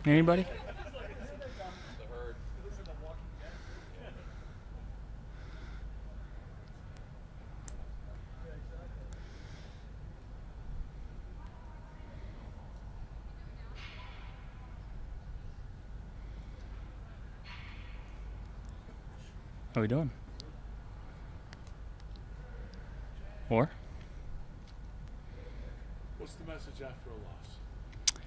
Anybody? How we doing? Or? What's the message after a loss?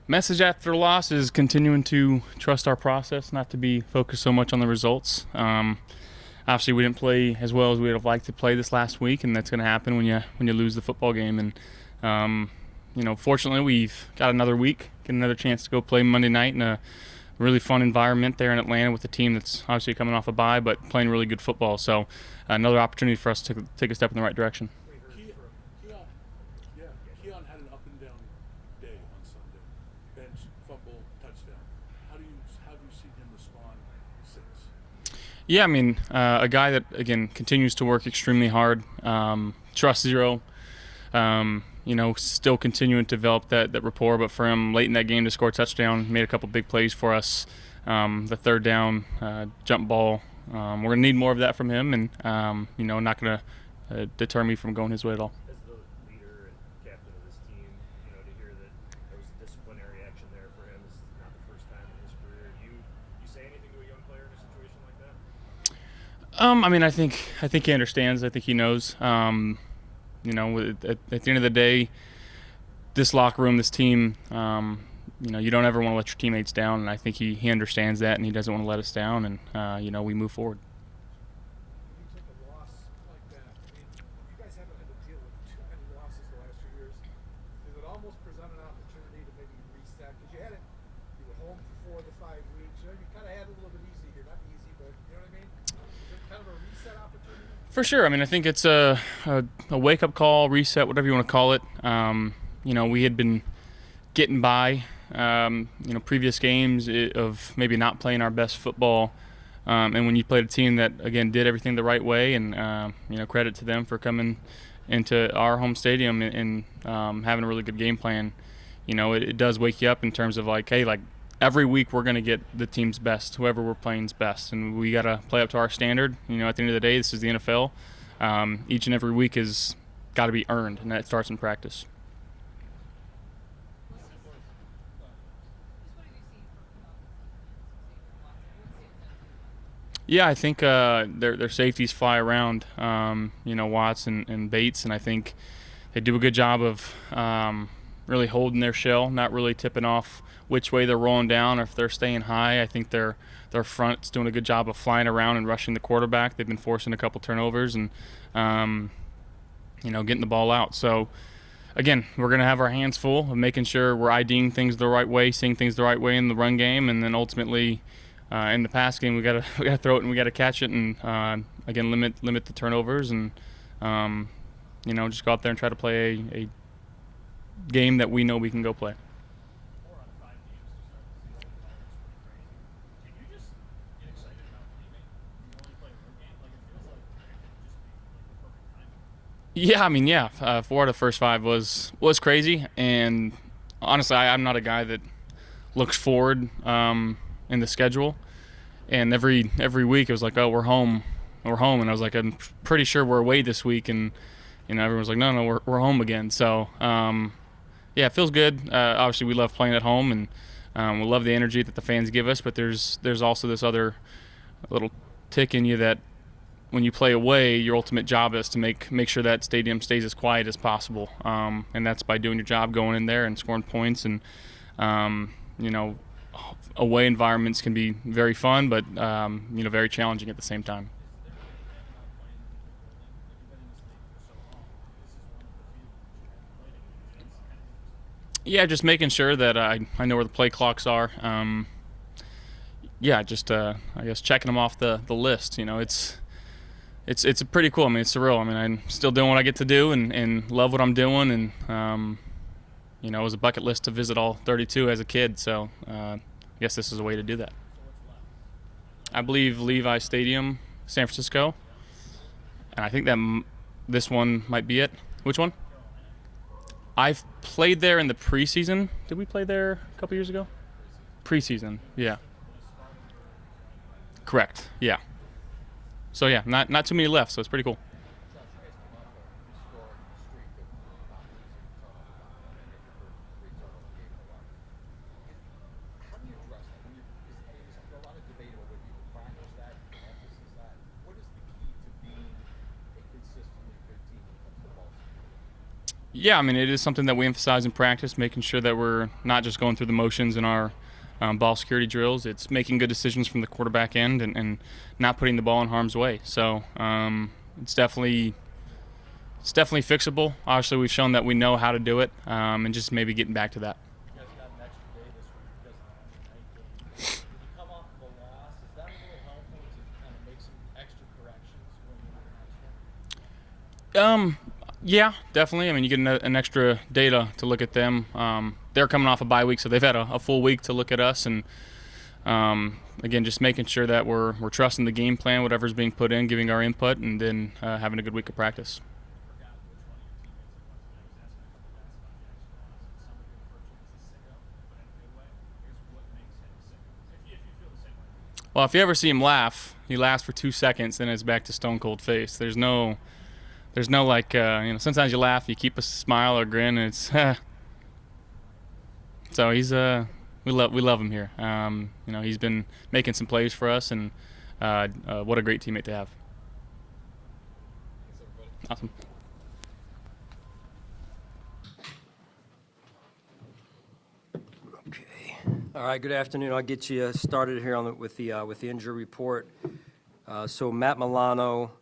Message after a loss is continuing to trust our process, not to be focused so much on the results. Obviously, we didn't play as well as we would have liked to play this last week, and that's going to happen when you lose the football game. And fortunately, we've got another week, get another chance to go play Monday night in a really fun environment there in Atlanta with a team that's obviously coming off a bye, but playing really good football. So another opportunity for us to take a step in the right direction. Keon had an up and down day on Sunday. Bench, fumble, touchdown. How do you see him respond since? Yeah, I mean, a guy that, again, continues to work extremely hard, trust zero, still continuing to develop that rapport. But for him, late in that game to score a touchdown, made a couple big plays for us. The third down, jump ball. We're going to need more of that from him, and, not going to deter me from going his way at all. As the leader and captain of this team, to hear that there was disciplinary action there for him is not the first time in his career. Do you say anything to a young player in a situation like that? I think he understands. I think he knows. At the end of the day, this locker room, this team, you don't ever want to let your teammates down, and I think he understands that, and he doesn't want to let us down, and we move forward. You take a loss like that. I mean, you guys haven't had to deal with too many losses the last 2 years. Does it almost present an opportunity to maybe reset? Because you were home for 4 to 5 weeks. You kind of had it a little bit easy here. Not easy, but you know what I mean? Is it kind of a reset opportunity? For sure. I think it's a wake-up call, reset, whatever you want to call it. We had been getting by, previous games of maybe not playing our best football. And when you played a team that, again, did everything the right way, and, credit to them for coming into our home stadium and having a really good game plan, it does wake you up in terms of every week we're going to get the team's best, whoever we're playing's best, and we got to play up to our standard. At the end of the day, this is the NFL. Each and every week has got to be earned, and that starts in practice. Yeah, I think their safeties fly around, Watts and Bates, and I think they do a good job of really holding their shell, not really tipping off which way they're rolling down or if they're staying high. I think their front's doing a good job of flying around and rushing the quarterback. They've been forcing a couple turnovers and, getting the ball out. So, again, we're going to have our hands full of making sure we're IDing things the right way, seeing things the right way in the run game, and then ultimately in the pass game we got to throw it and we got to catch it and, again, limit the turnovers and, just go out there and try to play a game that we know we can go play. Yeah, 4 out of the first 5 was crazy, and honestly, I'm not a guy that looks forward in the schedule, and every week it was like, oh, we're home, and I was like, I'm pretty sure we're away this week, and everyone's like, no, we're home again. So it feels good. Obviously, we love playing at home, and we love the energy that the fans give us, but there's also this other little tick in you that when you play away, your ultimate job is to make sure that stadium stays as quiet as possible, and that's by doing your job, going in there and scoring points. And away environments can be very fun, but very challenging at the same time. Yeah, just making sure that I know where the play clocks are. I guess checking them off the list. It's pretty cool. It's surreal. I'm still doing what I get to do and love what I'm doing. And, it was a bucket list to visit all 32 as a kid. So I guess this is a way to do that. I believe Levi Stadium, San Francisco. And I think that this one might be it. Which one? I've played there in the preseason. Did we play there a couple years ago? Preseason, yeah. Correct, yeah. So yeah, not too many left, so it's pretty cool. Josh, you guys come off a historic streak of not losing a turnover time. I mean, your first 3 turnover game in a while. How do you address that? When there's a lot of debate over whether you can practice that, you can emphasis that. What is the key to being a consistently good team when it comes to ball security? Yeah, I mean, it is something that we emphasize in practice, making sure that we're not just going through the motions in our ball security drills. It's making good decisions from the quarterback end and not putting the ball in harm's way. So it's definitely fixable. Obviously, we've shown that we know how to do it, and just maybe getting back to that. You guys got an extra day this week because of the Monday night game. When you come off of a loss, is that a little helpful to kind of make some extra corrections when you're in the next one? Yeah, definitely. I mean, you get an extra data to look at them. They're coming off a bye week, so they've had a full week to look at us, and again, just making sure that we're trusting the game plan, whatever's being put in, giving our input, and then having a good week of practice. Well, if you ever see him laugh, he laughs for 2 seconds, then it's back to stone cold face. There's no like sometimes you laugh, you keep a smile or grin, and it's so he's we love him here. He's been making some plays for us, and what a great teammate to have. Awesome. Okay. All right. Good afternoon. I'll get you started here with the injury report. So Matt Milano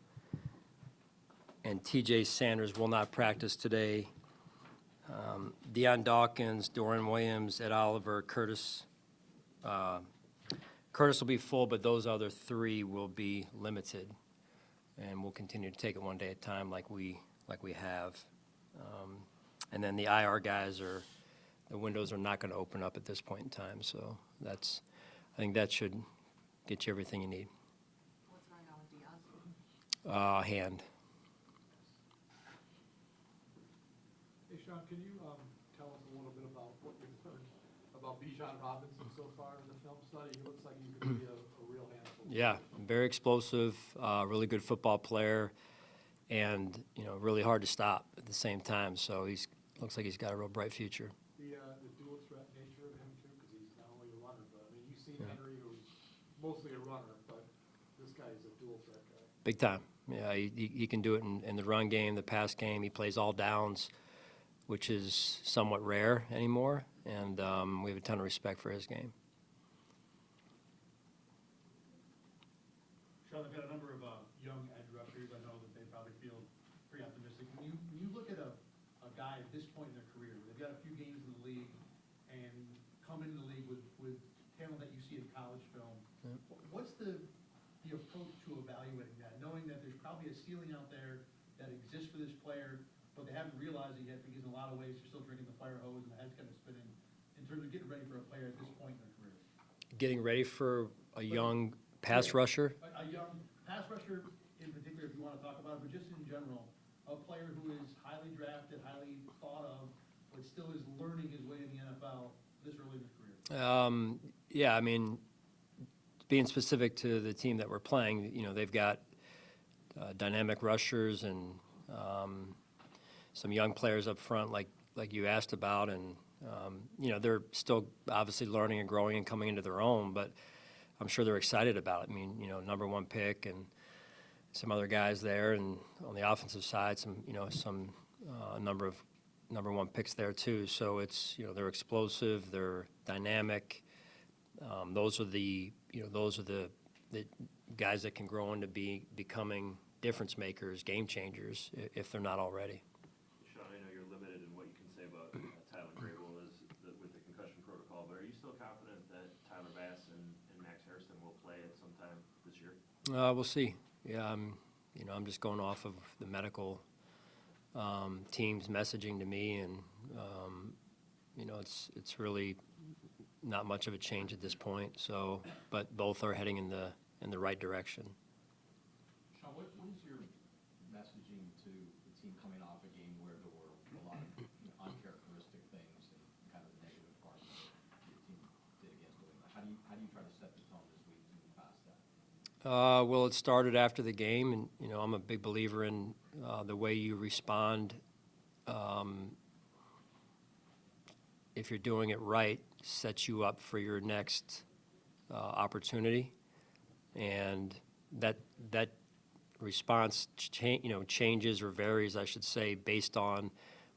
and T.J. Sanders will not practice today. Deion Dawkins, Dorian Williams, Ed Oliver, Curtis. Curtis will be full, but those other 3 will be limited, and we'll continue to take it one day at a time, like we have. And then the IR guys the windows are not going to open up at this point in time. So I think that should get you everything you need. What's going on with Deion? Hand. Hey, Sean, can you tell us a little bit about what you've learned about Bijan Robinson so far in the film study? He looks like he could be a real handful. Yeah, very explosive, really good football player, and really hard to stop at the same time. So looks like he's got a real bright future. The dual threat nature of him too, because he's not only a runner, but I mean you've seen Henry, who's mostly a runner, but this guy is a dual threat guy. Big time. Yeah, he can do it in the run game, the pass game. He plays all downs, which is somewhat rare anymore, and we have a ton of respect for his game. Sean, they've got a number of young edge rushers. I know that they probably feel pretty optimistic. When you look at a guy at this point in their career, they've got a few games in the league and come into the league with talent that you see in college film. Yeah. What's the approach to evaluating that, knowing that there's probably a ceiling out there that exists for this player, but they haven't realized it yet because in a lot of ways you're still drinking the fire hose and the head's kind of spinning in terms of getting ready for a player at this point in their career? Getting ready for a young pass rusher? A young pass rusher in particular, if you want to talk about it, but just in general, a player who is highly drafted, highly thought of, but still is learning his way in the NFL this early in his career? Yeah, I mean, being specific to the team that we're playing, they've got dynamic rushers and some young players up front, like you asked about, and they're still obviously learning and growing and coming into their own, but I'm sure they're excited about it. I mean, number 1 pick and some other guys there, and on the offensive side, some number of number 1 picks there too. So it's they're explosive, they're dynamic. Those are the guys that can grow into becoming difference makers, game changers, if they're not already. Sean, I know you're limited in what you can say about Tyler Grable with the concussion protocol, but are you still confident that Tyler Bass and Max Hairston will play at some time this year? We'll see. Yeah, I'm just going off of the medical team's messaging to me, and it's really not much of a change at this point. So, but both are heading in the right direction. Sean, what is your messaging to the team coming off a game where there were a lot of uncharacteristic things and kind of the negative parts that your team did against New England? Well, it started after the game, and I'm a big believer in the way you respond. If you're doing it right, sets you up for your next opportunity, and that response changes or varies, I should say, based on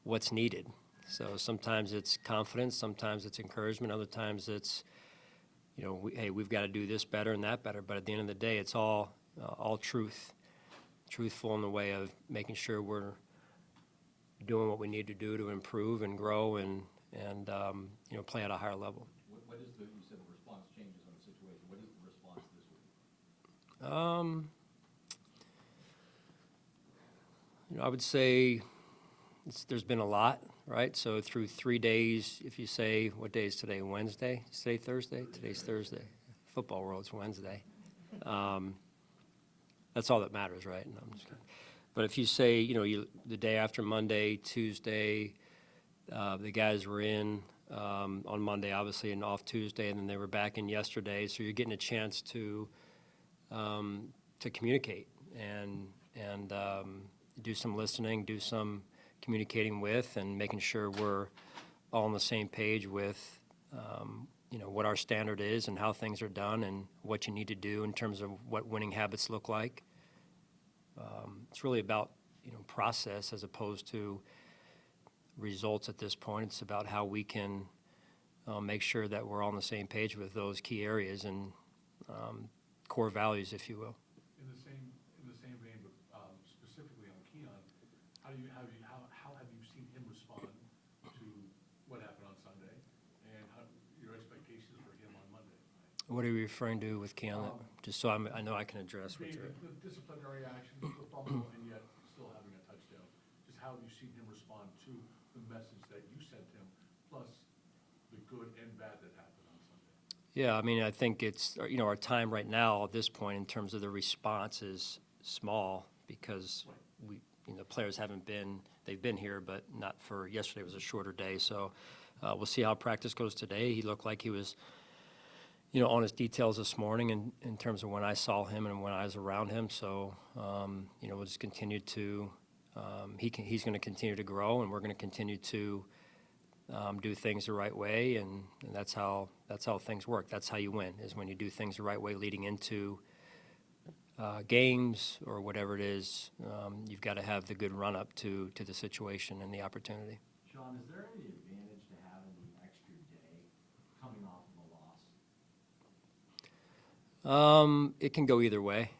what's needed. So sometimes it's confidence, sometimes it's encouragement, other times it's hey, we've got to do this better and that better. But at the end of the day, it's all truthful in the way of making sure we're doing what we need to do to improve and grow and play at a higher level. What is you said the response changes on the situation. What is the response this week? I would say there's been a lot, right? So through 3 days, if you say, what day is today? Wednesday? Is today Thursday? Today's Thursday. Football world, it's Wednesday. That's all that matters, right? No, I'm just kidding. But if you say, the day after Monday, Tuesday, the guys were in on Monday, obviously, and off Tuesday, and then they were back in yesterday. So you're getting a chance to communicate and do some listening, do some communicating with, and making sure we're all on the same page with, what our standard is and how things are done and what you need to do in terms of what winning habits look like. It's really about, process as opposed to results at this point. It's about how we can make sure that we're all on the same page with those key areas and core values, if you will. In the same vein, but specifically on Keon, how have you seen him respond to what happened on Sunday, and your expectations for him on Monday? What are you referring to with Keon? Just so I know I can address what you're. The disciplinary action, the fumble, and yet still having a touchdown. Just how have you seen him respond to the message that you sent him, plus the good and bad that happened on Sunday? Yeah, I mean, I think it's, our time right now at this point in terms of the response is small because players they've been here, but not for, yesterday was a shorter day. So we'll see how practice goes today. He looked like he was, on his details this morning in terms of when I saw him and when I was around him. So, we'll just continue to, he's going to continue to grow, and we're going to continue to do things the right way, and that's how things work. That's how you win, is when you do things the right way leading into games or whatever it is. You've got to have the good run-up to the situation and the opportunity. Sean, is there any advantage to having the extra day coming off of a loss? It can go either way,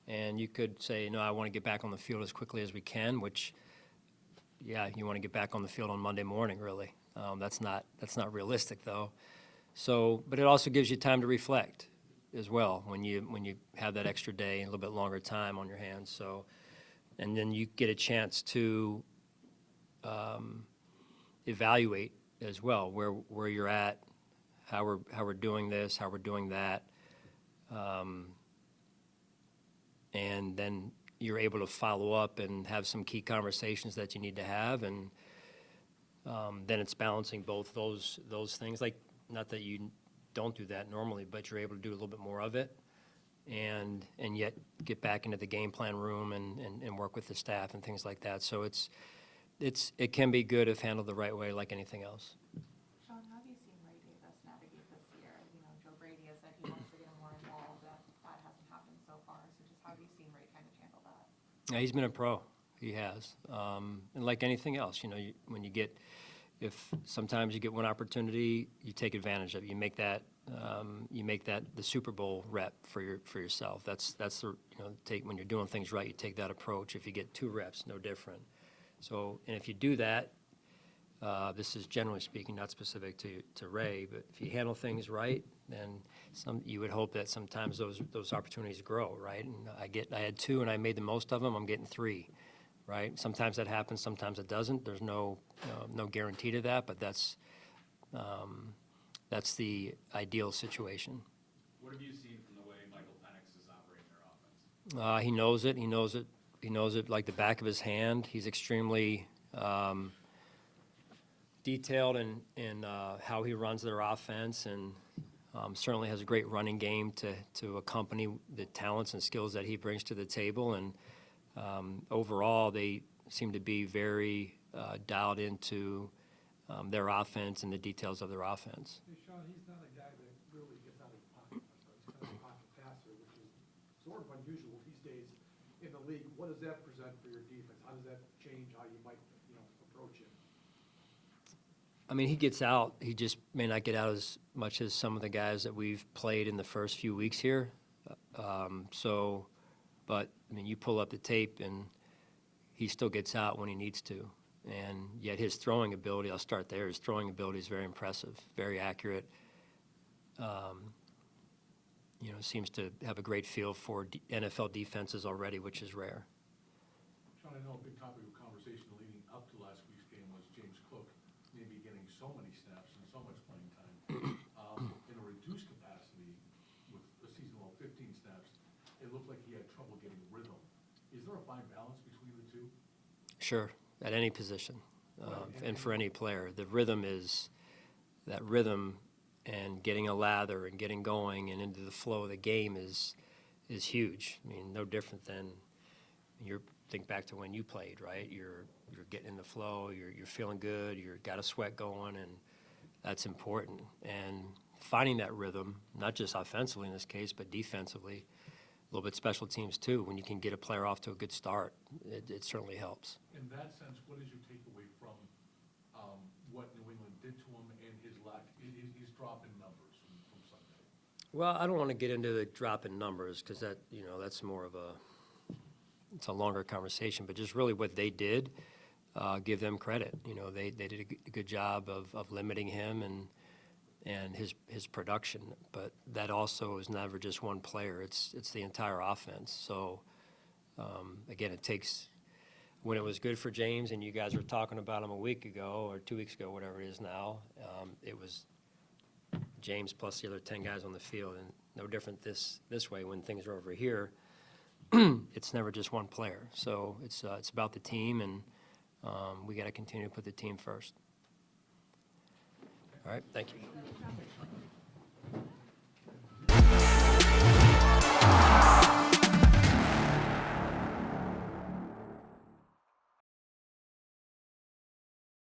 and you could say, no, I want to get back on the field as quickly as we can, which, yeah, you want to get back on the field on Monday morning, really. That's not realistic, though. So, but it also gives you time to reflect as well when you have that extra day and a little bit longer time on your hands. So, and then you get a chance to evaluate as well where you're at, how we're doing this, how we're doing that, and then you're able to follow up and have some key conversations that you need to have, and then it's balancing both those things. Like, not that you don't do that normally, but you're able to do a little bit more of it, and yet get back into the game plan room and work with the staff and things like that. So it can be good if handled the right way, like anything else. Sean, how have you seen Ray Davis navigate this year? Joe Brady has said he wants to get him more involved, that hasn't happened so far. So just how have you seen Ray kind of handle that? Yeah, he's been a pro. He has. And like anything else, if sometimes you get one opportunity, you take advantage of it. You make that the Super Bowl rep for yourself. That's the when you're doing things right, you take that approach. If you get 2 reps, no different. So, and if you do that, this is generally speaking, not specific to Ray, but if you handle things right, then you would hope that sometimes those opportunities grow, right? And I had 2 and I made the most of them. I'm getting 3, right? Sometimes that happens, sometimes it doesn't. There's no guarantee to that, but that's the ideal situation. What have you seen from the way Michael Penix is operating their offense? He knows it. He knows it. He knows it like the back of his hand. He's extremely detailed in how he runs their offense, and Certainly has a great running game to accompany the talents and skills that he brings to the table. And overall, they seem to be very dialed into their offense and the details of their offense. Hey, Sean, he's not a guy that really gets out of the pocket. He's kind of a pocket passer, which is sort of unusual these days in the league. What does that present for your defense? How does that change how you might, approach him? I mean, he gets out. He just may not get out as much as some of the guys that we've played in the first few weeks here. But, I mean, you pull up the tape, and he still gets out when he needs to. And yet his throwing ability, I'll start there, his throwing ability is very impressive, very accurate. Seems to have a great feel for NFL defenses already, which is rare. Sean, I know a big topic of conversation leading up to last week's game was James Cook maybe getting so many snaps and so much playing time. In a reduced capacity with a season-low 15 snaps, it looked like he had trouble getting rhythm. Is there a fine balance between the two? Sure, at any position and for any player. The rhythm is that rhythm, and getting a lather and getting going and into the flow of the game is huge. I mean, no different than think back to when you played, right? You're getting in the flow, you're feeling good, you've got a sweat going, and that's important. And finding that rhythm, not just offensively in this case, but defensively, a little bit special teams too. When you can get a player off to a good start, it certainly helps. In that sense, what is your takeaway from what New England did to him and his drop in numbers from Sunday? Well, I don't want to get into the drop in numbers because that's more of it's a longer conversation. But just really what they did, give them credit. They did a good job of limiting him and his production. But that also is never just one player. It's the entire offense. So again, it takes. When it was good for James, and you guys were talking about him a week ago or 2 weeks ago, whatever it is now, it was James plus the other 10 guys on the field. And no different this way when things are over here. It's never just one player. So it's about the team, and we got to continue to put the team first. All right, thank you.